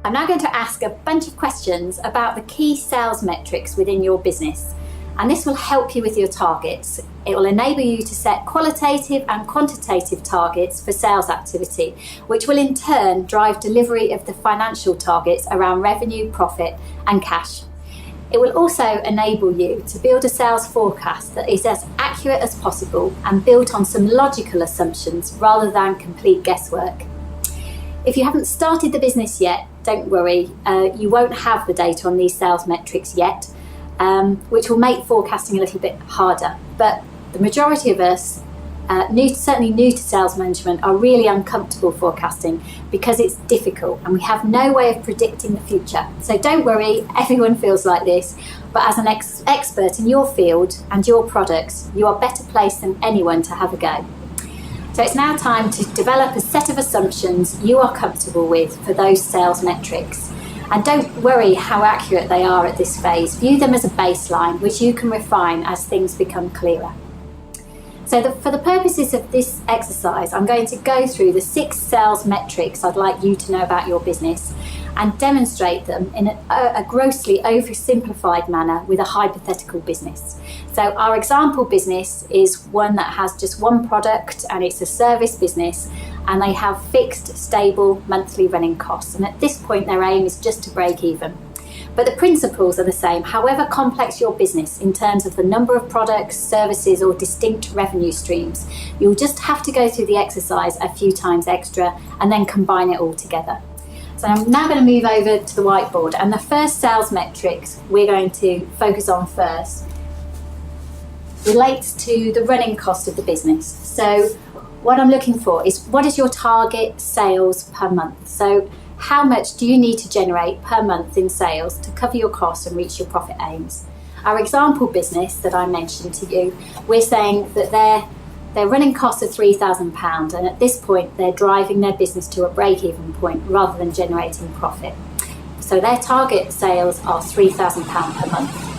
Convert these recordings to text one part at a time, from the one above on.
I'm now going to ask a bunch of questions about the key sales metrics within your business, and this will help you with your targets. It will enable you to set qualitative and quantitative targets for sales activity, which will in turn drive delivery of the financial targets around revenue, profit and cash. It will also enable you to build a sales forecast that is as accurate as possible and built on some logical assumptions rather than complete guesswork. If you haven't started the business yet, don't worry, you won't have the data on these sales metrics yet, which will make forecasting a little bit harder. But the majority of us, certainly new to sales management, are really uncomfortable forecasting because it's difficult and we have no way of predicting the future. So don't worry, everyone feels like this, but as an expert in your field and your products, you are better placed than anyone to have a go. So it's now time to develop a set of assumptions you are comfortable with for those sales metrics. And don't worry how accurate they are at this phase. View them as a baseline, which you can refine as things become clearer. So for the purposes of this exercise, I'm going to go through the 6 sales metrics I'd like you to know about your business and demonstrate them in a grossly oversimplified manner with a hypothetical business. So our example business is one that has just one product and it's a service business, and they have fixed, stable monthly running costs. And at this point, their aim is just to break even. But the principles are the same, however complex your business in terms of the number of products, services, or distinct revenue streams. You'll just have to go through the exercise a few times extra and then combine it all together. So I'm now going to move over to the whiteboard, and the first sales metrics we're going to focus on first relates to the running cost of the business. So what I'm looking for is, what is your target sales per month? So how much do you need to generate per month in sales to cover your costs and reach your profit aims? Our example business that I mentioned to you, we're saying that their running costs are £3,000, and at this point they're driving their business to a break-even point rather than generating profit. So their target sales are £3,000 per month.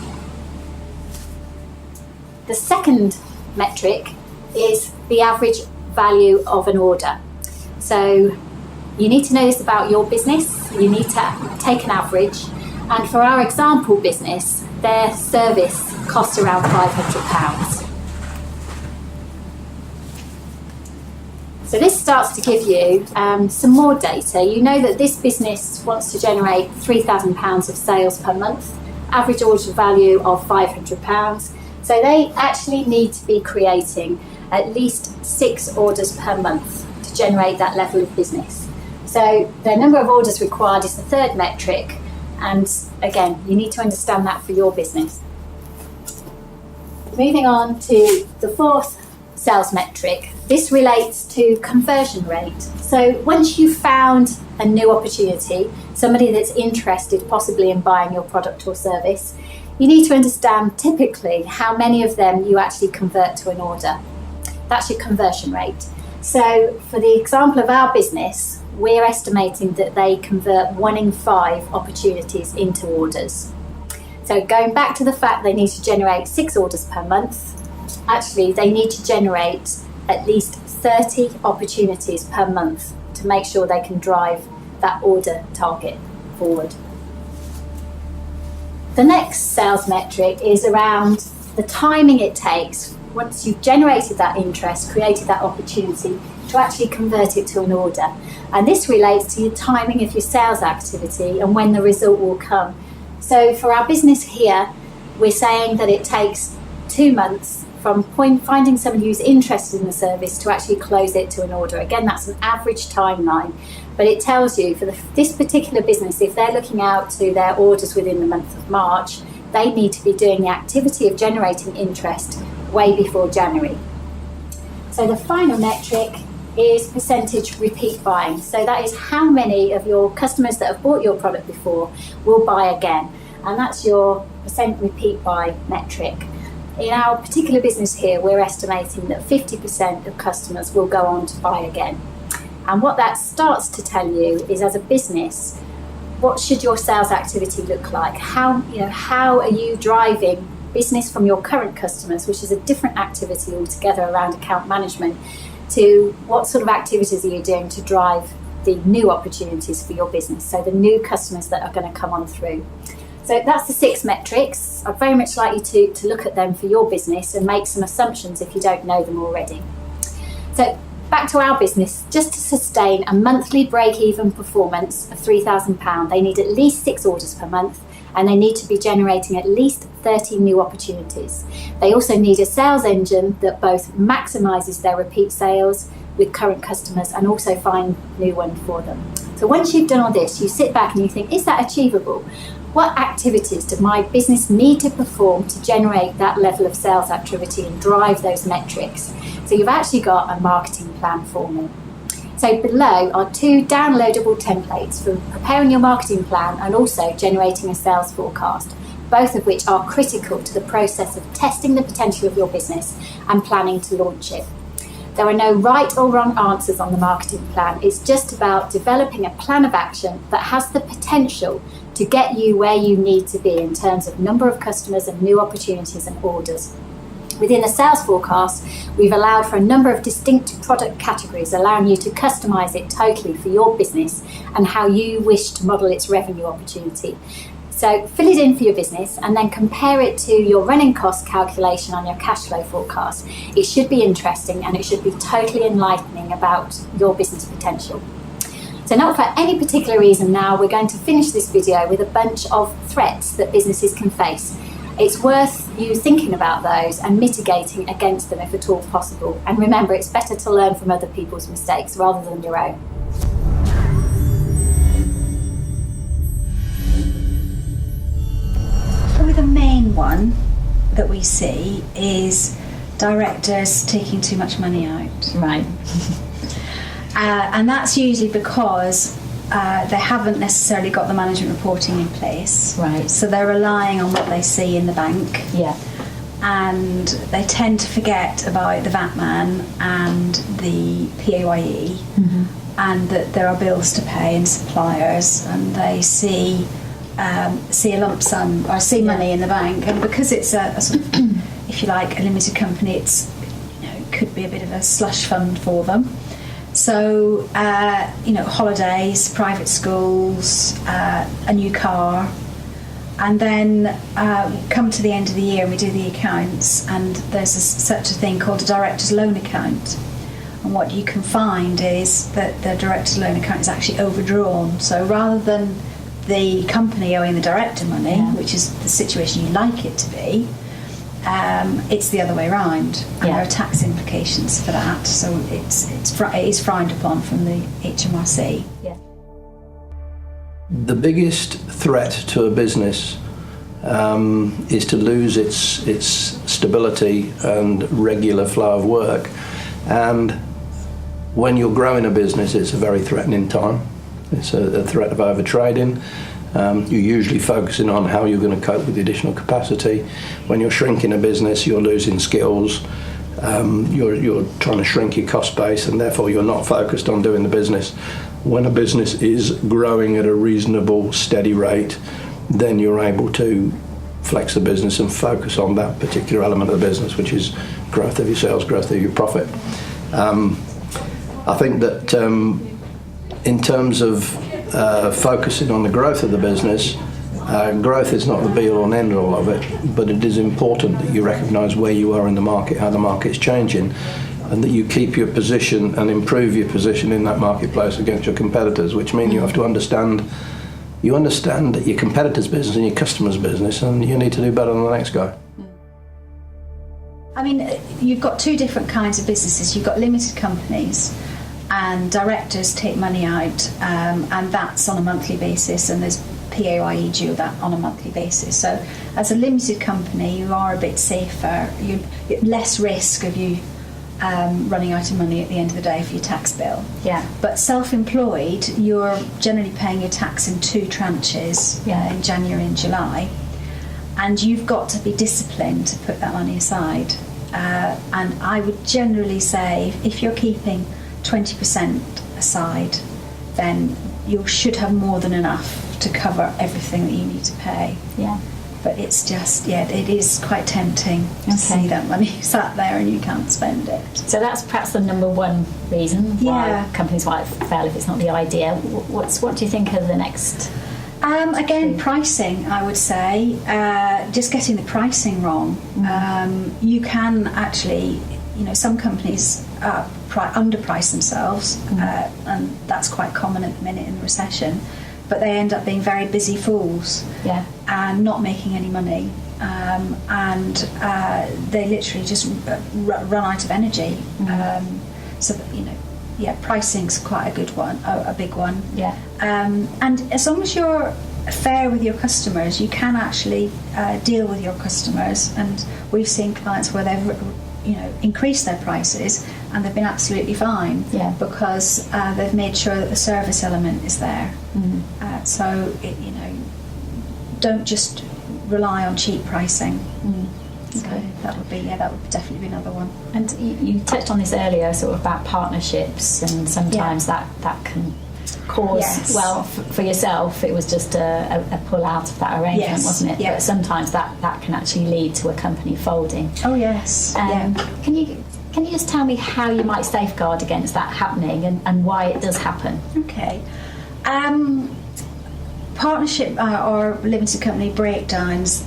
The second metric is the average value of an order. So you need to know this about your business. You need to take an average. And for our example business, their service costs around £500. So this starts to give you some more data. You know that this business wants to generate £3,000 of sales per month, average order value of £500. So they actually need to be creating at least 6 orders per month to generate that level of business. So the number of orders required is the third metric, and again, you need to understand that for your business. Moving on to the fourth sales metric, this relates to conversion rate. So once you've found a new opportunity, somebody that's interested possibly in buying your product or service, you need to understand typically how many of them you actually convert to an order. That's your conversion rate. So for the example of our business, we're estimating that they convert 1 in 5 opportunities into orders. So going back to the fact they need to generate 6 orders per month, actually they need to generate at least 30 opportunities per month to make sure they can drive that order target forward. The next sales metric is around the timing it takes once you've generated that interest, created that opportunity, to actually convert it to an order. And this relates to your timing of your sales activity and when the result will come. So for our business here, we're saying that it takes 2 months from finding somebody who's interested in the service to actually close it to an order. Again, that's an average timeline, but it tells you for this particular business, if they're looking out to their orders within the month of March, they need to be doing the activity of generating interest way before January. So the final metric is percentage repeat buying. So that is how many of your customers that have bought your product before will buy again. And that's your percent repeat buy metric. In our particular business here, we're estimating that 50% of customers will go on to buy again. And what that starts to tell you is, as a business, what should your sales activity look like? How are you driving business from your current customers, which is a different activity altogether around account management, to what sort of activities are you doing to drive the new opportunities for your business, so the new customers that are going to come on through. So that's the 6 metrics. I'd very much like you to look at them for your business and make some assumptions if you don't know them already. So back to our business, just to sustain a monthly break-even performance of £3,000, they need at least 6 orders per month, and they need to be generating at least 30 new opportunities. They also need a sales engine that both maximises their repeat sales with current customers and also find new ones for them. So once you've done all this, you sit back and you think, is that achievable? What activities does my business need to perform to generate that level of sales activity and drive those metrics? So you've actually got a marketing plan for me. So below are 2 downloadable templates for preparing your marketing plan and also generating a sales forecast, both of which are critical to the process of testing the potential of your business and planning to launch it. There are no right or wrong answers on the marketing plan. It's just about developing a plan of action that has the potential to get you where you need to be in terms of number of customers and new opportunities and orders. Within the sales forecast, we've allowed for a number of distinct product categories, allowing you to customise it totally for your business and how you wish to model its revenue opportunity. So fill it in for your business and then compare it to your running cost calculation on your cash flow forecast. It should be interesting and it should be totally enlightening about your business potential. So not for any particular reason now, we're going to finish this video with a bunch of threats that businesses can face. It's worth you thinking about those and mitigating against them if at all possible. And remember, it's better to learn from other people's mistakes rather than your own. Probably the main one that we see is directors taking too much money out. Right. And that's usually because they haven't necessarily got the management reporting in place. Right. So they're relying on what they see in the bank. Yeah. And they tend to forget about the VAT man and the PAYE, and that there are bills to pay and suppliers, and they see a lump sum or see money in the bank. And because it's a sort of, if you like, a limited company, it's, it could be a bit of a slush fund for them. So, holidays, private schools, a new car, and then come to the end of the year and we do the accounts, and there's such a thing called a director's loan account. And what you can find is that the director's loan account is actually overdrawn. So rather than the company owing the director money, which is the situation you like it to be, it's the other way around, and there are tax implications for that. So it is frowned upon from the HMRC. Yeah. The biggest threat to a business is to lose its stability and regular flow of work. And when you're growing a business, it's a very threatening time. It's a threat of overtrading. You're usually focusing on how you're going to cope with the additional capacity. When you're shrinking a business, you're losing skills. You're trying to shrink your cost base, and therefore you're not focused on doing the business. When a business is growing at a reasonable, steady rate, then you're able to flex the business and focus on that particular element of the business, which is growth of your sales, growth of your profit. I think that in terms of focusing on the growth of the business, growth is not the be-all and end-all of it, but it is important that you recognise where you are in the market, how the market's changing, and that you keep your position and improve your position in that marketplace against your competitors, which means you have to understand your competitor's business and your customer's business, and you need to do better than the next guy. I mean, you've got 2 different kinds of businesses. You've got limited companies, and directors take money out, and that's on a monthly basis, and there's PAYE due that on a monthly basis. So as a limited company, you are a bit safer. You less risk of you running out of money at the end of the day for your tax bill. Yeah. But self-employed, you're generally paying your tax in 2 tranches, in January and July, and you've got to be disciplined to put that money aside. And I would generally say, if you're keeping 20% aside, then you should have more than enough to cover everything that you need to pay. Yeah. But it's just, it is quite tempting to see that money sat there and you can't spend it. So that's perhaps the number one reason why Yeah. companies might fail if it's not the idea. What do you think are the next? Again, pricing, I would say. Just getting the pricing wrong. You can actually, some companies underprice themselves, and that's quite common at the minute in recession, but they end up being very busy fools and not making any money. And they literally just run out of energy. So that, pricing's quite a good one, a big one. Yeah. And as long as you're fair with your customers, you can actually deal with your customers. And we've seen clients where they've, increased their prices and they've been absolutely fine because they've made sure that the service element is there. So don't just rely on cheap pricing. So that would definitely be another one. And you touched on this earlier, sort of about partnerships, and sometimes that can cause, for yourself, it was just a pull out of that arrangement, wasn't it? But sometimes that can actually lead to a company folding. Oh yes. Can you just tell me how you might safeguard against that happening and why it does happen? Okay. Partnership or limited company breakdowns,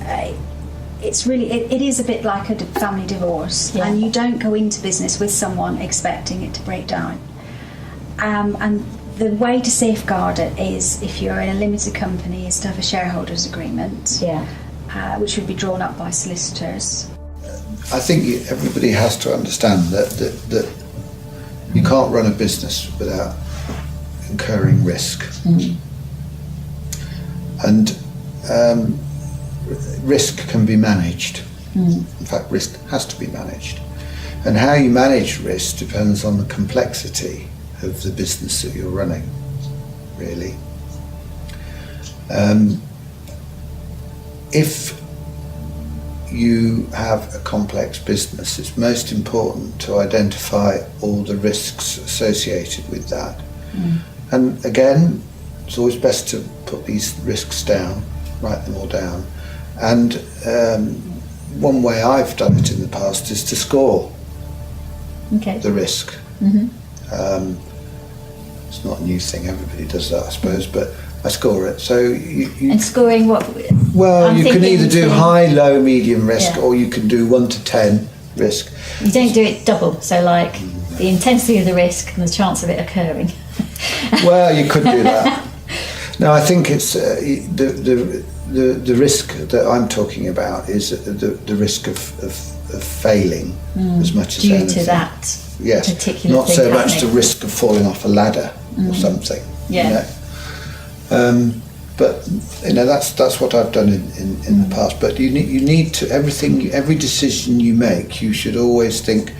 it is a bit like a family divorce, and you don't go into business with someone expecting it to break down. And the way to safeguard it is, if you're in a limited company, is to have a shareholders agreement, which would be drawn up by solicitors. I think everybody has to understand that you can't run a business without incurring risk. And risk can be managed. In fact, risk has to be managed. And how you manage risk depends on the complexity of the business that you're running, really. If you have a complex business, it's most important to identify all the risks associated with that. And again, it's always best to put these risks down, write them all down. And one way I've done it in the past is to score the risk. It's not a new thing, everybody does that, I suppose, but I score it. So and scoring what? Well, you can either do high, low, medium risk, or you can do 1 to 10 risk. You don't do it double, so like the intensity of the risk and the chance of it occurring. Well, you could do that. No, I think it's the risk that I'm talking about is the risk of failing as much as anything. Due to that particular not thing so happening. much the risk of falling off a ladder or something. But that's what I've done in the past. But you need to every decision you make, you should always think,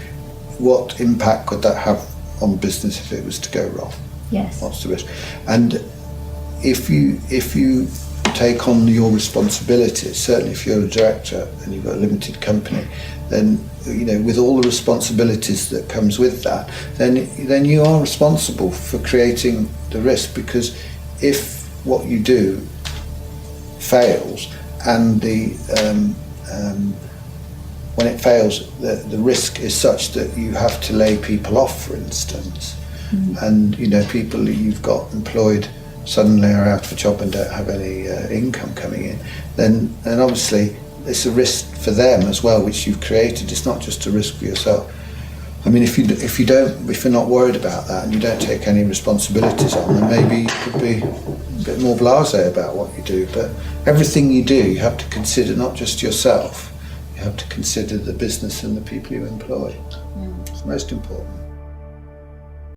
what impact could that have on business if it was to go wrong? Yes. What's the risk? And if you take on your responsibilities, certainly if you're a director and you've got a limited company, then with all the responsibilities that comes with that, then you are responsible for creating the risk, because if what you do fails and when it fails, the risk is such that you have to lay people off, for instance, and people that you've got employed suddenly are out of a job and don't have any income coming in, then obviously it's a risk for them as well, which you've created. It's not just a risk for yourself. I mean, if you're not worried about that and you don't take any responsibilities on, then maybe you could be a bit more blasé about what you do. But everything you do, you have to consider not just yourself. You have to consider the business and the people you employ. It's most important.